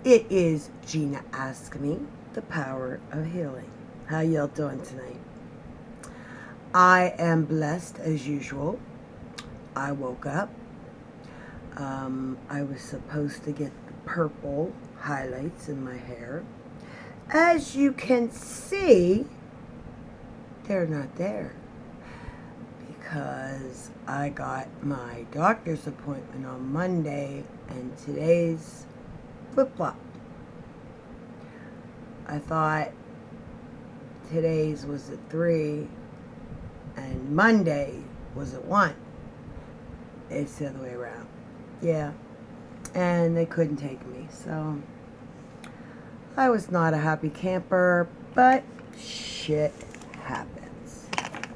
It is Gina Ask Me, the power of healing. How y'all doing tonight? I am blessed as usual. I woke up. I was supposed to get the purple highlights in my hair. As you can see, they're not there because I got my doctor's appointment on Monday and today's flip-flop. I thought today's was at 3 and Monday was at 1. It's the other way around. Yeah. And they couldn't take me. So I was not a happy camper, but shit happens.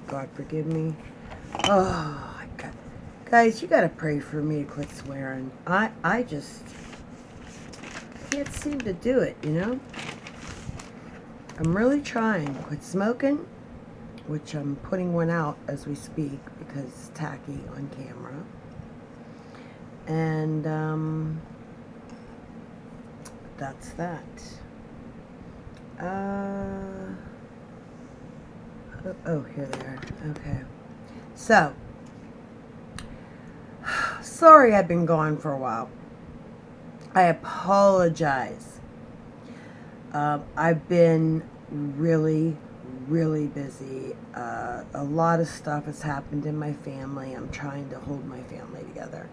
God forgive me. Oh, guys, you gotta pray for me to quit swearing. I just can't seem to do it, you know? I'm really trying. Quit smoking, which I'm putting one out as we speak because it's tacky on camera. And that's that. Oh, here they are. Okay. So, sorry I've been gone for a while. I apologize. I've been really busy. A lot of stuff has happened in my family. I'm trying to hold my family together.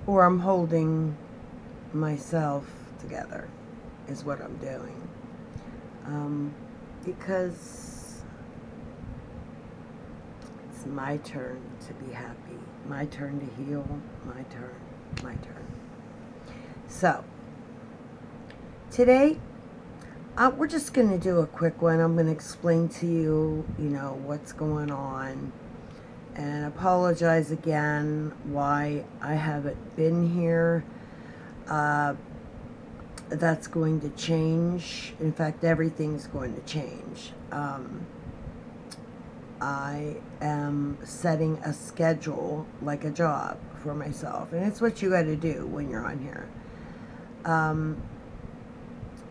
Or I'm holding myself together is what I'm doing. Because it's my turn to be happy, my turn to heal, my turn. So, today, we're just going to do a quick one. I'm going to explain to you, what's going on. And apologize again why I haven't been here. That's going to change. In fact, everything's going to change. I am setting a schedule like a job for myself. And it's what you got to do when you're on here.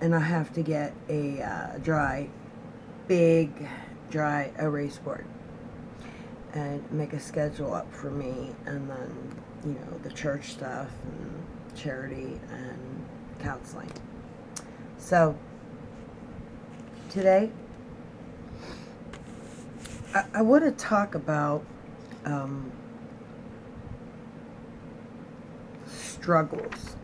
And I have to get a big dry erase board and make a schedule up for me, and then the church stuff and charity and counseling. So today I want to talk about struggles.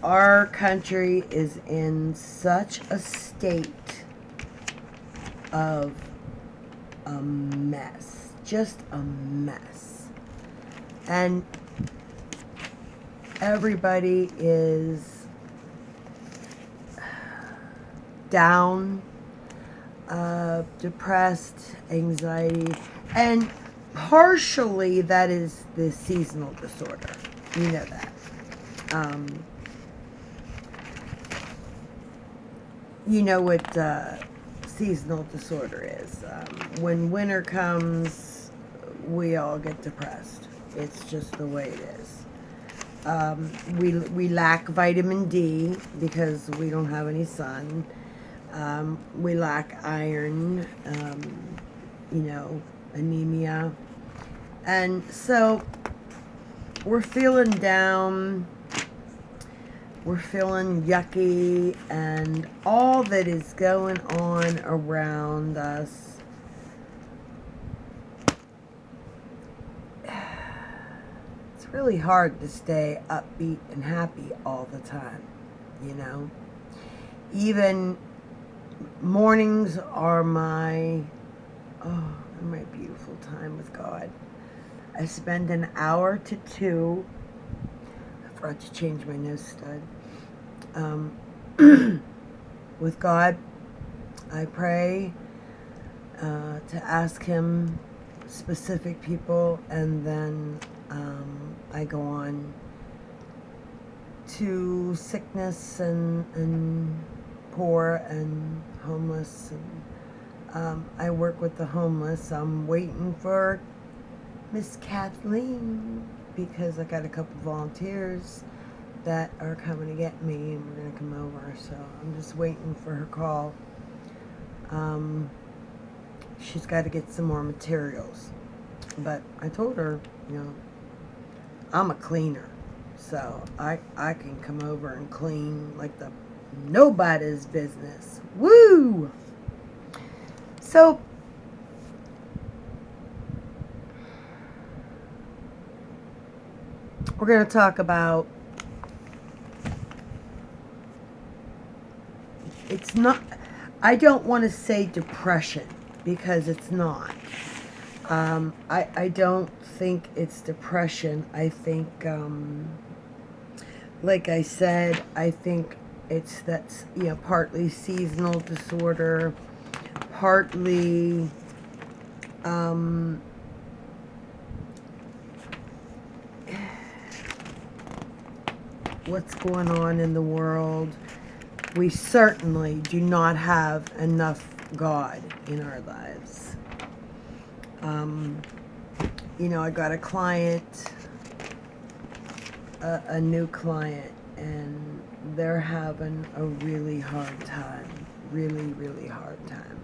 Our country is in such a state of a mess, just a mess. And everybody is down, depressed, anxiety, and partially that is the seasonal disorder. You know that. You know what seasonal disorder is. When winter comes, we all get depressed. It's just the way it is. We lack vitamin D because we don't have any sun. We lack iron, anemia. And so we're feeling down. We're feeling yucky, and all that is going on around us. It's really hard to stay upbeat and happy all the time, Even mornings are my beautiful time with God. I spend an hour to 2. I forgot to change my nose stud. With God, I pray to ask Him specific people, and then I go on to sickness and poor and homeless. And I work with the homeless. I'm waiting for Miss Kathleen, because I got a couple volunteers that are coming to get me, and we're going to come over. So I'm just waiting for her call. She's got to get some more materials. But I told her, you know, I'm a cleaner. So I can come over and clean like the nobody's business. Woo! So we're going to talk about, it's not, I don't want to say depression, because it's not. I don't think it's depression. I think, like I said, I think that's, you know, partly seasonal disorder, partly, what's going on in the world. We certainly do not have enough God in our lives. You know, I got a client, a new client, and they're having a really hard time. Really, really hard time.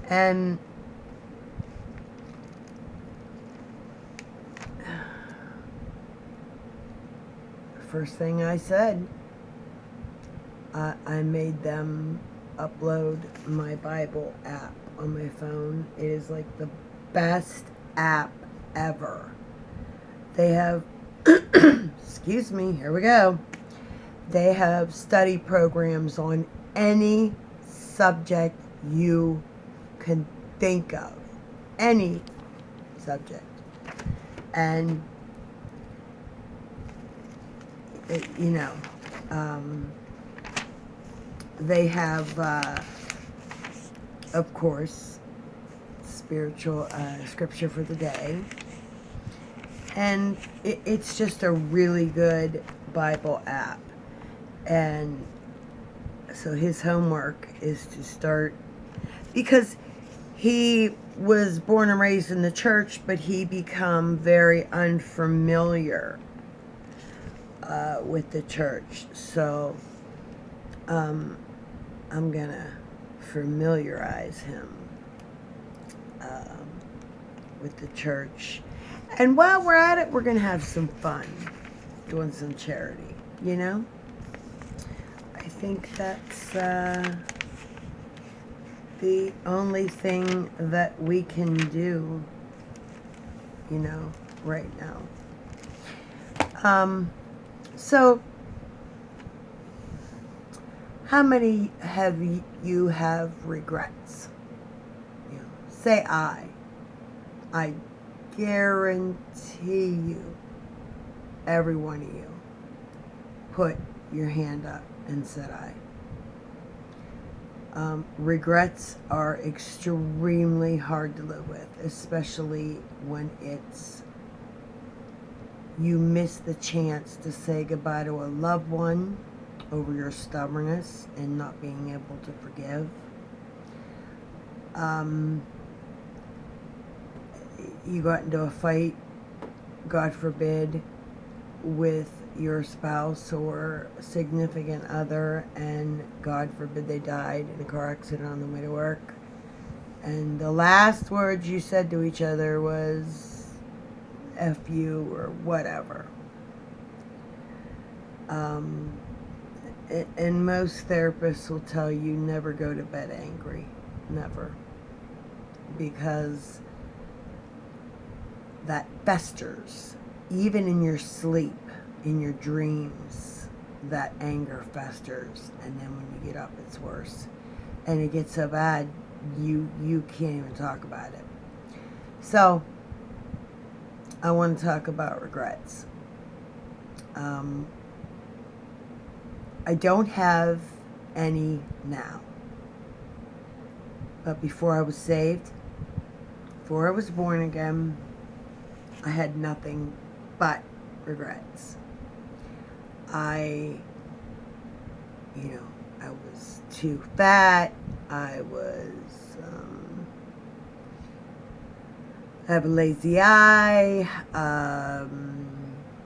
And first thing I said, I made them upload my Bible app on my phone. It is like the best app ever. They have, excuse me, here we go. They have study programs on any subject you can think of. Any subject. And, you know, they have, of course, spiritual scripture for the day. And it's just a really good Bible app. And so his homework is to start, because he was born and raised in the church, but he become very unfamiliar with the church. So I'm gonna familiarize him with the church. And while we're at it, we're gonna have some fun doing some charity, you know? I think that's the only thing that we can do, you know, right now. So how many have you have regrets? You know, say I. I guarantee you, every one of you, put your hand up and said I. Regrets are extremely hard to live with, especially when it's you miss the chance to say goodbye to a loved one over your stubbornness and not being able to forgive. You got into a fight, God forbid, with your spouse or significant other, and God forbid they died in a car accident on the way to work. And the last words you said to each other was F you or whatever. And most therapists will tell you never go to bed angry. Never. Because that festers. Even in your sleep, in your dreams, that anger festers. And then when you get up, it's worse. And it gets so bad, you can't even talk about it. So, I want to talk about regrets. I don't have any now. But before I was saved, before I was born again, I had nothing but regrets. I was too fat. I was I have a lazy eye.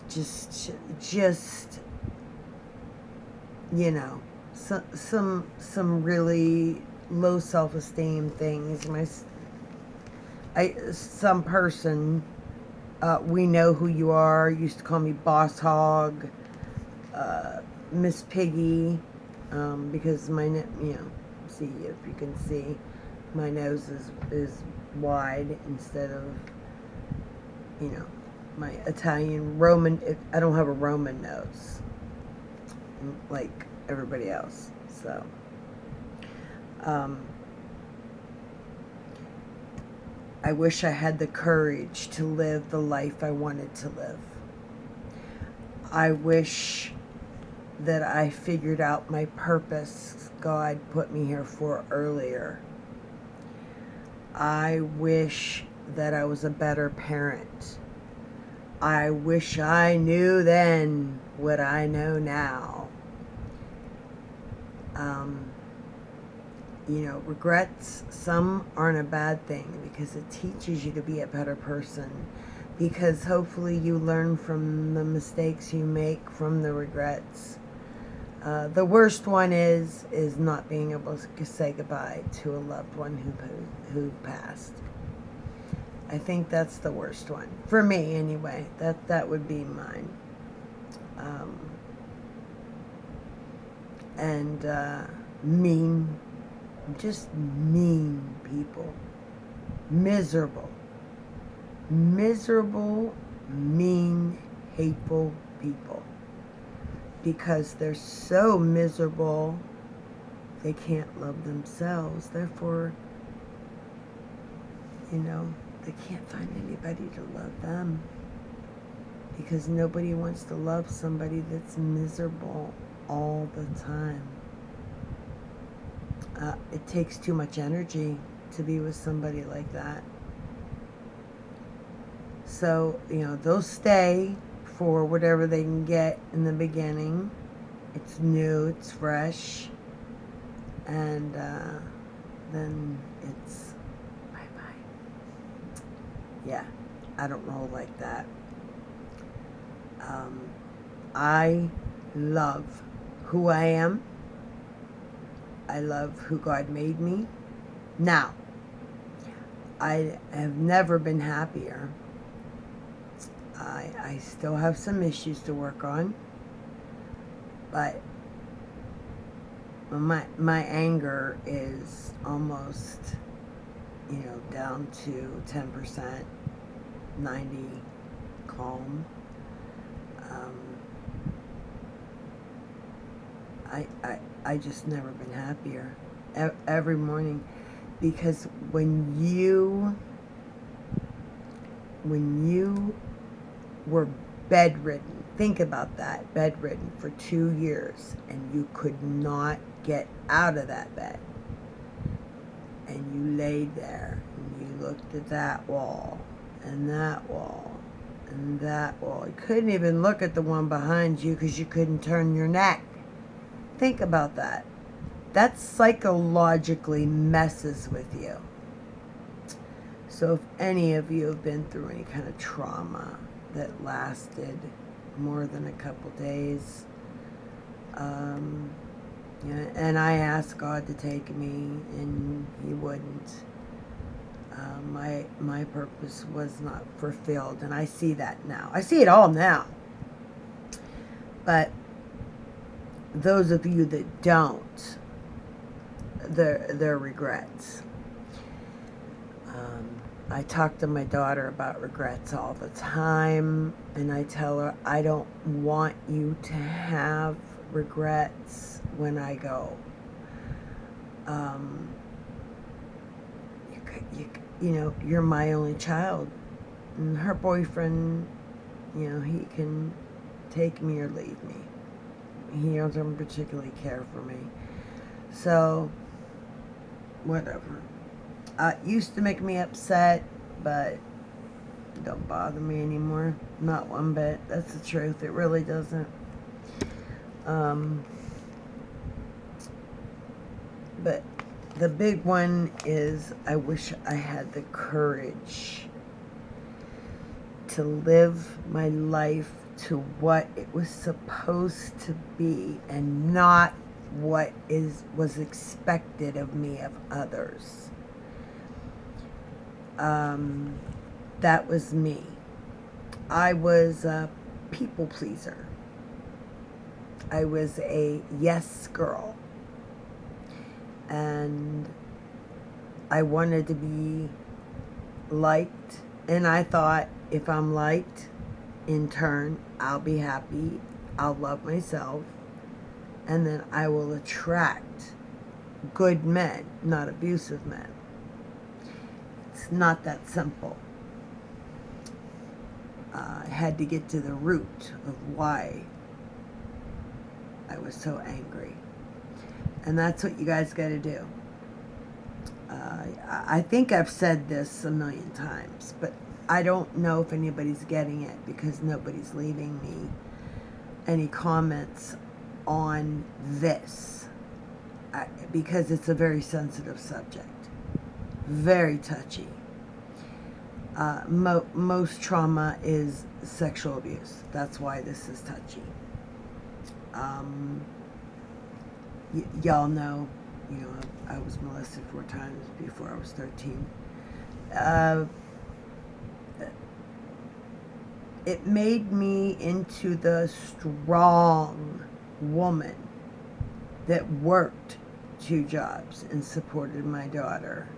Just, you know, some really low self-esteem things. Some person, we know who you are, used to call me Boss Hog, Miss Piggy, because see if you can see, my nose is wide instead of, my Italian Roman. I don't have a Roman nose like everybody else. So, I wish I had the courage to live the life I wanted to live. I wish that I figured out my purpose God put me here for earlier. I wish that I was a better parent. I wish I knew then what I know now. Regrets, some aren't a bad thing because it teaches you to be a better person, because hopefully you learn from the mistakes you make from the regrets. The worst one is not being able to say goodbye to a loved one who passed. I think that's the worst one for me, anyway. That would be mine. Just mean people, miserable, mean, hateful people, because they're so miserable they can't love themselves. Therefore, they can't find anybody to love them, because nobody wants to love somebody that's miserable all the time. It takes too much energy to be with somebody like that. So, they'll stay for whatever they can get in the beginning. It's new, it's fresh, and then it's bye-bye. Yeah, I don't roll like that. I love who I am. I love who God made me. Now, I have never been happier. I still have some issues to work on, but my anger is almost, down to 10%, 90 calm. I just never been happier every morning, because when you were bedridden, think about that, bedridden for 2 years, and you could not get out of that bed, and you laid there and you looked at that wall and that wall and that wall. You couldn't even look at the one behind you because you couldn't turn your neck. Think about that. That psychologically messes with you. So if any of you have been through any kind of trauma that lasted more than a couple days, and I asked God to take me, and He wouldn't. My purpose was not fulfilled, and I see that now. I see it all now. But those of you that don't, their regrets. I talk to my daughter about regrets all the time, and I tell her, I don't want you to have regrets when I go. You're my only child, and her boyfriend, he can take me or leave me. He doesn't particularly care for me. So, whatever. It used to make me upset, but it don't bother me anymore. Not one bit. That's the truth. It really doesn't. But the big one is, I wish I had the courage to live my life to what it was supposed to be and not what was expected of me of others. That was me. I was a people pleaser. I was a yes girl. And I wanted to be liked. And I thought, if I'm liked, in turn, I'll be happy. I'll love myself. And then I will attract good men, not abusive men. It's not that simple. I had to get to the root of why I was so angry. And that's what you guys got to do. I think I've said this a million times, but I don't know if anybody's getting it because nobody's leaving me any comments on this. Because it's a very sensitive subject. Very touchy. Most trauma is sexual abuse. That's why this is touchy. Y'all know, I was molested 4 times before I was 13. It made me into the strong woman that worked 2 jobs and supported my daughter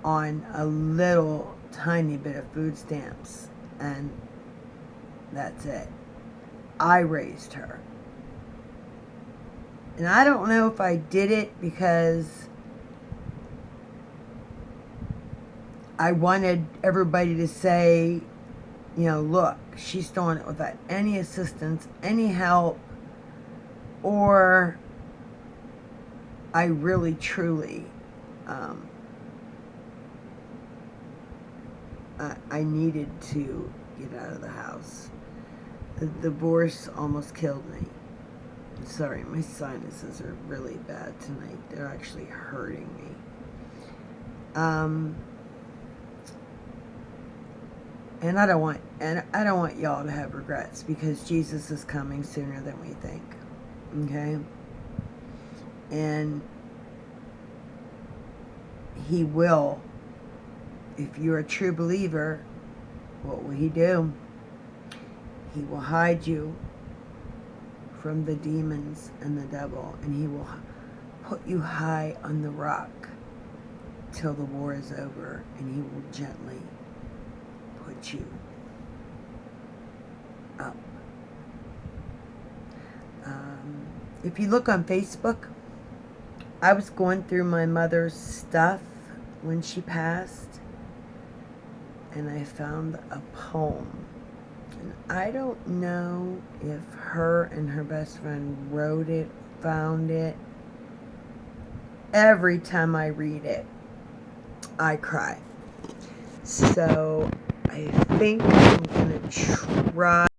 on a little tiny bit of food stamps, and that's it. I raised her. And I don't know if I did it because I wanted everybody to say, look, she's doing it without any assistance, any help, or I really, truly, I needed to get out of the house. The divorce almost killed me. Sorry, my sinuses are really bad tonight. They're actually hurting me. And I don't want y'all to have regrets because Jesus is coming sooner than we think. Okay? And he will. If you're a true believer, what will he do? He will hide you from the demons and the devil, and he will put you high on the rock till the war is over, and he will gently put you up. If you look on Facebook, I was going through my mother's stuff when she passed, and I found a poem. And I don't know if her and her best friend wrote it, found it. Every time I read it, I cry. So I think I'm going to try